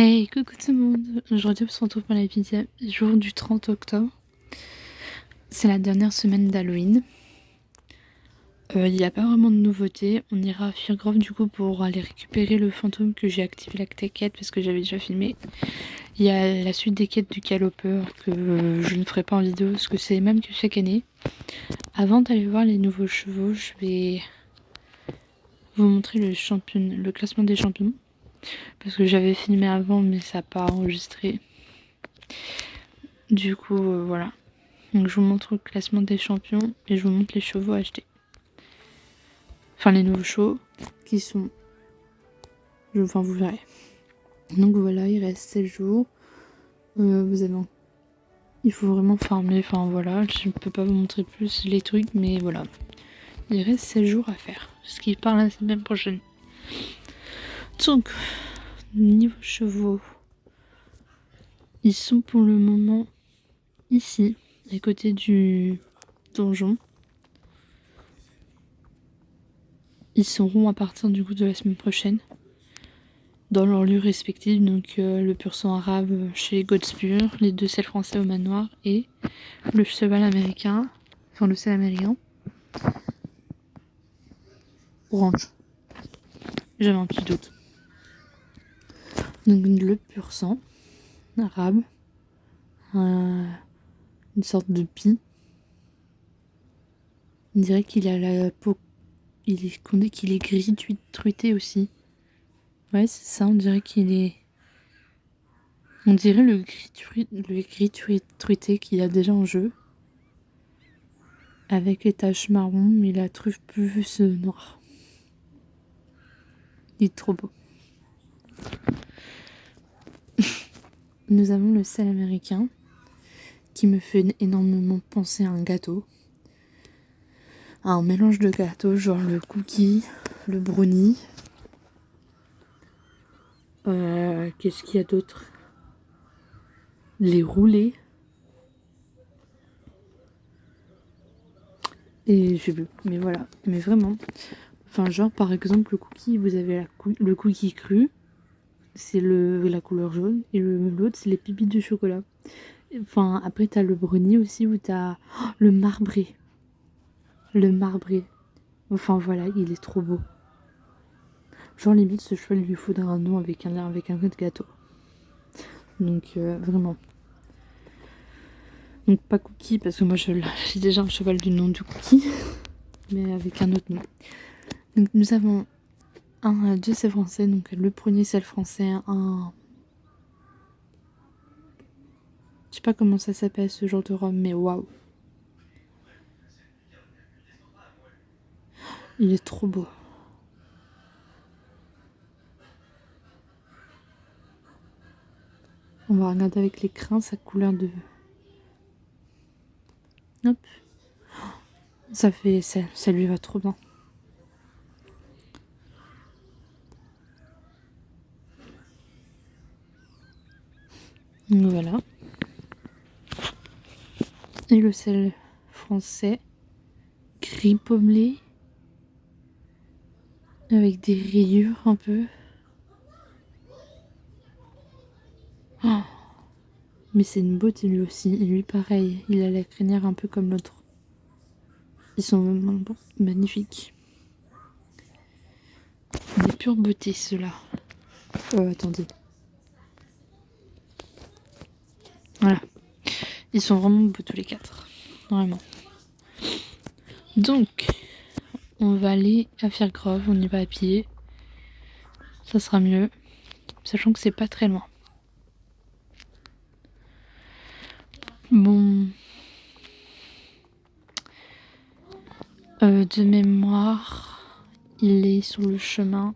Hey, coucou tout le monde. Aujourd'hui, on se retrouve pour la vidéo jour du 30 octobre. C'est la dernière semaine d'Halloween. Il n'y a pas vraiment de nouveautés. On ira à Firgrove du coup pour aller récupérer le fantôme que j'ai activé la quête parce que j'avais déjà filmé. Il y a la suite des quêtes du calopeur que je ne ferai pas en vidéo parce que c'est les mêmes que chaque année. Avant d'aller voir les nouveaux chevaux, je vais vous montrer le classement des champions. Parce que j'avais filmé avant mais ça n'a pas enregistré. Du coup, voilà. Donc je vous montre le classement des champions et je vous montre les chevaux achetés. Enfin les nouveaux chevaux qui sont... Enfin vous verrez. Donc voilà, il reste 7 jours. Vous avez... Il faut vraiment farmer, enfin voilà, je ne peux pas vous montrer plus les trucs, mais voilà. Il reste 7 jours à faire, ce qui part la semaine prochaine. Donc, niveau chevaux, ils sont pour le moment ici, à côté du donjon. Ils seront à partir du coup de la semaine prochaine dans leur lieu respectif, donc le pur sang arabe chez Godspur, les 2 selles français au manoir et le cheval américain, enfin le sel américain, orange. J'avais un petit doute. Donc le pur sang arabe, une sorte de pie. On dirait qu'il a la peau, qu'on dit qu'il est gris truité aussi. Ouais, c'est ça, on dirait qu'il est... On dirait le gris truité qu'il a déjà en jeu. Avec les taches marron, mais la truffe plus noire. Il est trop beau. Nous avons le sel américain, qui me fait énormément penser à un gâteau. À un mélange de gâteaux, genre le cookie, le brownie. Qu'est-ce qu'il y a d'autre? Les roulés. Et je sais plus, mais voilà. Mais vraiment. Enfin, genre, par exemple, le cookie, vous avez le cookie cru. C'est la couleur jaune. Et l'autre, c'est les pépites de chocolat. Enfin, après, t'as le brownie aussi, où t'as le marbré. Le marbré. Enfin, voilà, il est trop beau. Genre, limite, ce cheval, il lui faudra un nom avec un peu de gâteau. Donc, vraiment. Donc, pas cookie, parce que moi, j'ai déjà un cheval du nom du cookie. Mais avec un autre nom. Donc, nous avons deux selles français. Donc, le premier sel français, je sais pas comment ça s'appelle ce genre de rhum, mais waouh. Il est trop beau. On va regarder avec les crins sa couleur de... Hop. Ça lui va trop bien. Donc voilà. Et le sel français, gris pommelé, avec des rayures un peu. Oh, mais c'est une beauté lui aussi. Et lui pareil, il a la crinière un peu comme l'autre. Ils sont vraiment bon, magnifiques. Des pures beautés ceux-là. Attendez. Voilà. Ils sont vraiment beaux tous les 4. Vraiment. Donc, on va aller à Firgrove, on y va à pied. Ça sera mieux. Sachant que c'est pas très loin. Bon. De mémoire, il est sur le chemin.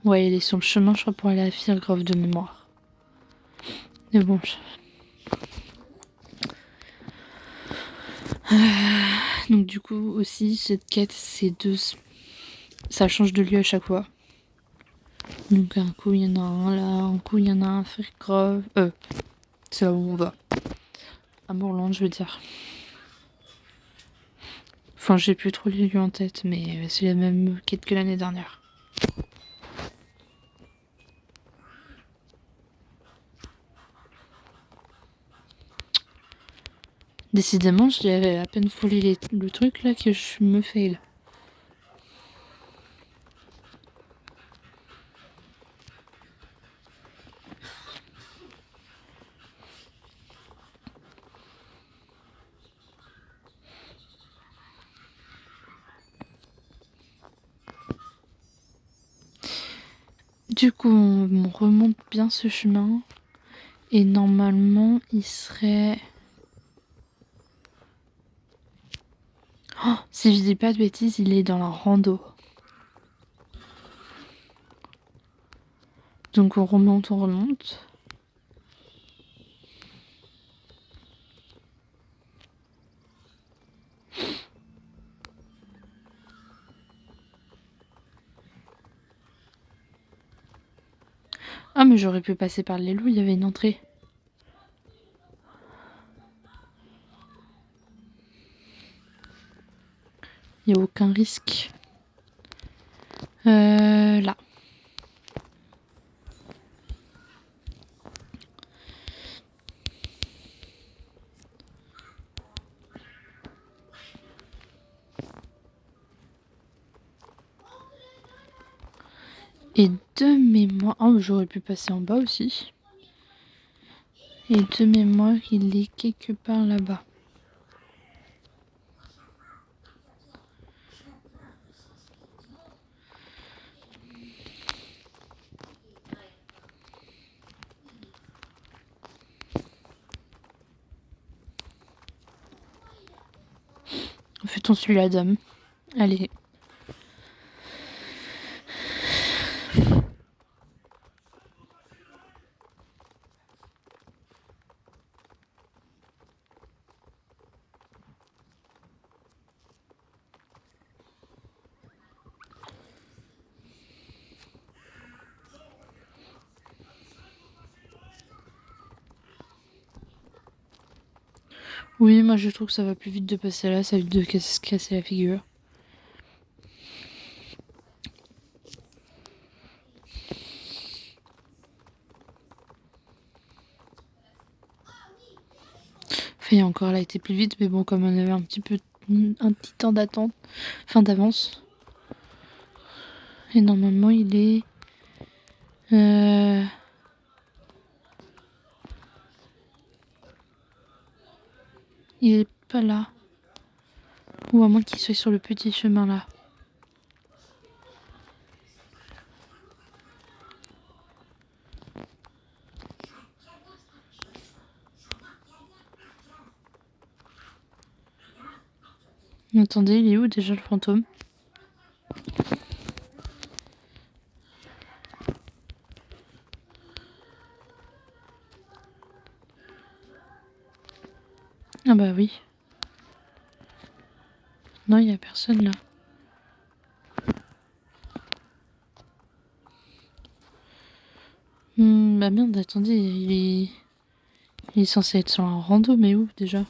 Ouais, il est sur le chemin, je crois, pour aller à Firgrove de mémoire. Mais bon, donc du coup aussi cette quête c'est ça change de lieu à chaque fois. Donc un coup il y en a un là, un coup il y en a un à Firgrove. C'est là où on va. À Moorland je veux dire. Enfin, j'ai plus trop les lieux en tête, mais c'est la même quête que l'année dernière. Décidément, j'ai à peine foulé le truc là que je me fail. Du coup, on remonte bien ce chemin. Et normalement, il serait... Oh, si je dis pas de bêtises, il est dans la rando. Donc on remonte, on remonte. Ah mais j'aurais pu passer par les loups, il y avait une entrée. Il n'y a aucun risque. Là. Et de mémoire... Oh, j'aurais pu passer en bas aussi. Et de mémoire, il est quelque part là-bas. En fait, on suit la dame. Allez. Oui, moi je trouve que ça va plus vite de passer là, ça évite de se casser la figure. Enfin, encore, elle a été plus vite, mais bon, comme on avait un petit temps d'attente, fin d'avance. Et normalement, il est... Il est pas là. Ou à moins qu'il soit sur le petit chemin là. Attendez, il est où déjà le fantôme? Ah bah oui. Non, il y a personne là. Bah merde, attendez, il est censé être sur un rando, mais où déjà?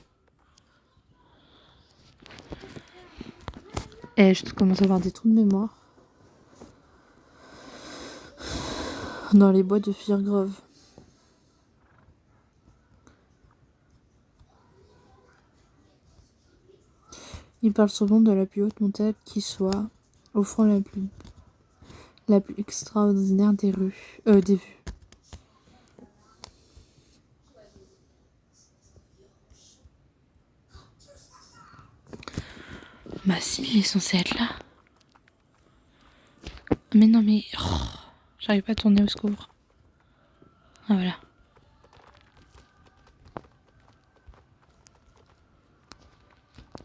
Eh, je commence à avoir des trous de mémoire. Dans les bois de Firgrove. Il parle souvent de la plus haute montagne qui soit, offrant la plus extraordinaire des vues. Bah si, il est censé être là. Mais non, mais... Oh, j'arrive pas à tourner au secours. Ah voilà.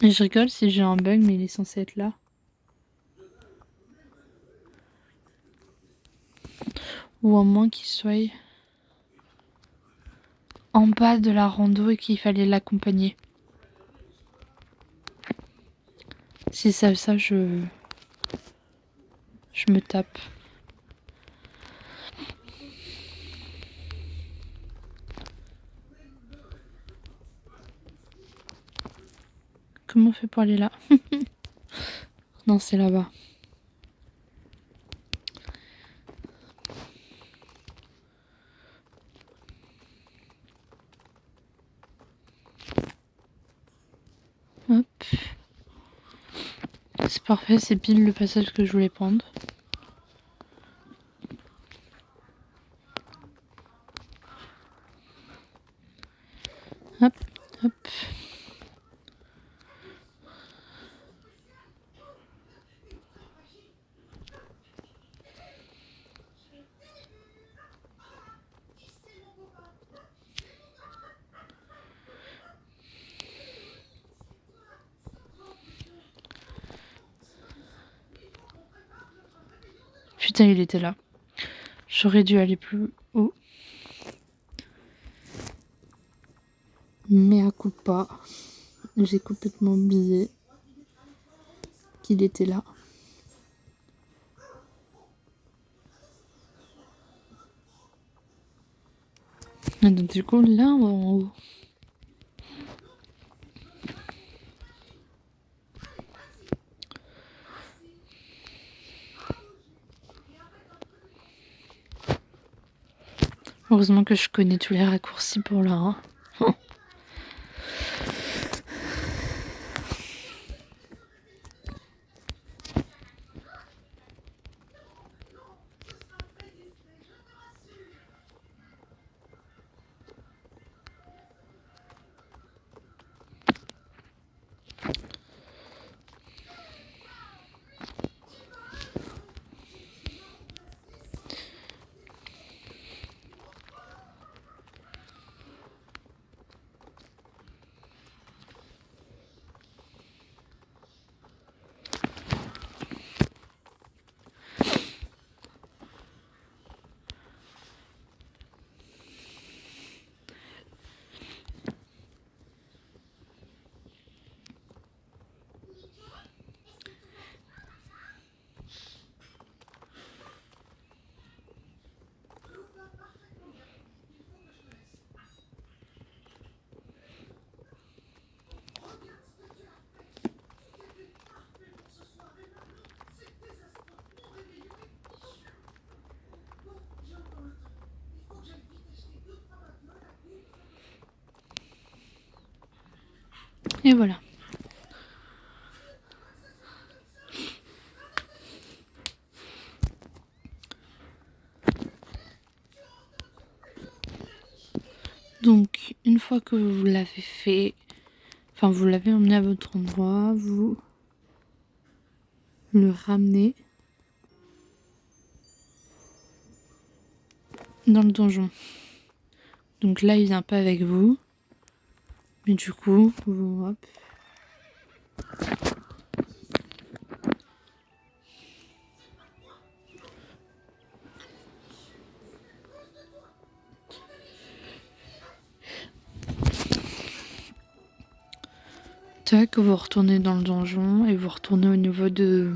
Et je rigole si j'ai un bug, mais il est censé être là. Ou à moins qu'il soit en bas de la rando et qu'il fallait l'accompagner. Si ça, je me tape. Comment on fait pour aller là? Non, c'est là-bas. Hop. C'est parfait, c'est pile le passage que je voulais prendre. Hop, hop. Putain, il était là. J'aurais dû aller plus haut. Mais à coup pas. J'ai complètement oublié qu'il était là. Et donc du coup, là, en haut. Heureusement que je connais tous les raccourcis pour là. Hein. Et voilà. Donc, une fois que vous l'avez fait, enfin, vous l'avez emmené à votre endroit, vous le ramenez dans le donjon. Donc là, il vient pas avec vous. Mais du coup, vous, hop. Tac, vous retournez dans le donjon et vous retournez au niveau de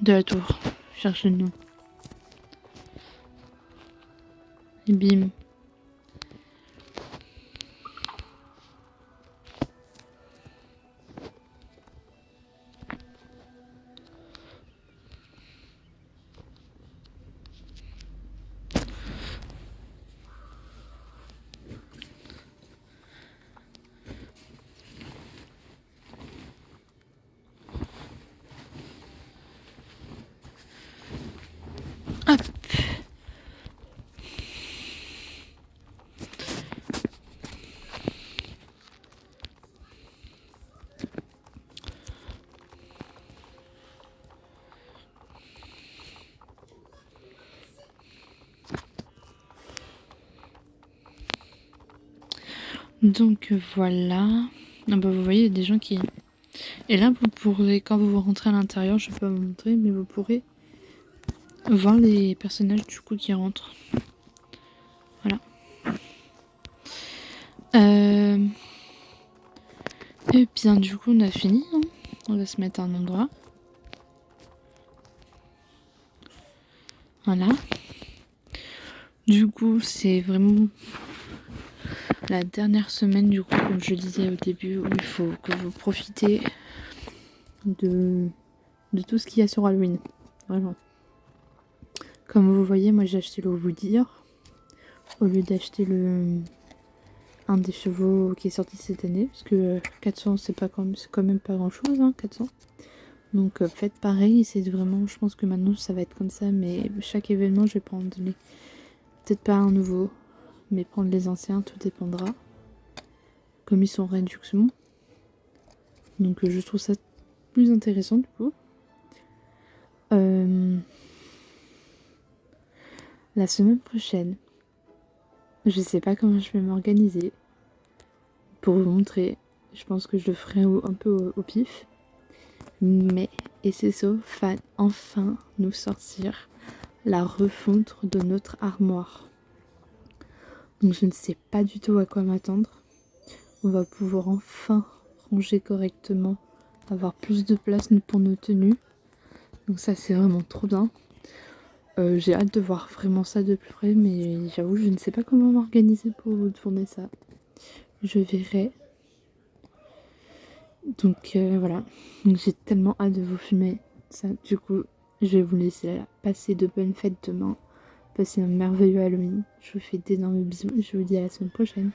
la tour. Cherchez le nom. Et bim. Hop. Donc voilà. Ah bah, vous voyez, il y a des gens qui... Et là, vous pourrez, quand vous rentrez à l'intérieur, je vais pas vous montrer, mais vous pourrez voir les personnages du coup qui rentrent. Voilà. Et bien du coup, on a fini. Hein. On va se mettre à un endroit. Voilà. Du coup, c'est vraiment la dernière semaine du coup, comme je le disais au début, où il faut que vous profitez de tout ce qu'il y a sur Halloween. Vraiment. Comme vous voyez, moi j'ai acheté le Woody au lieu d'acheter un des chevaux qui est sorti cette année. Parce que 400 c'est quand même pas grand chose, hein, 400. Donc faites pareil, c'est vraiment, je pense que maintenant ça va être comme ça, mais chaque événement je vais prendre peut-être pas un nouveau, mais prendre les anciens, tout dépendra. Comme ils sont en réduction. Donc je trouve ça plus intéressant du coup. La semaine prochaine, je sais pas comment je vais m'organiser pour vous montrer. Je pense que je le ferai un peu au pif. Mais SSO va enfin nous sortir la refonte de notre armoire. Donc je ne sais pas du tout à quoi m'attendre. On va pouvoir enfin ranger correctement, avoir plus de place pour nos tenues. Donc ça c'est vraiment trop bien. J'ai hâte de voir vraiment ça de plus près, mais j'avoue je ne sais pas comment m'organiser pour vous tourner ça. Je verrai. Donc voilà, j'ai tellement hâte de vous filmer ça. Du coup, je vais vous laisser là. Passer de bonnes fêtes demain. Passer un merveilleux Halloween. Je vous fais d'énormes bisous et je vous dis à la semaine prochaine.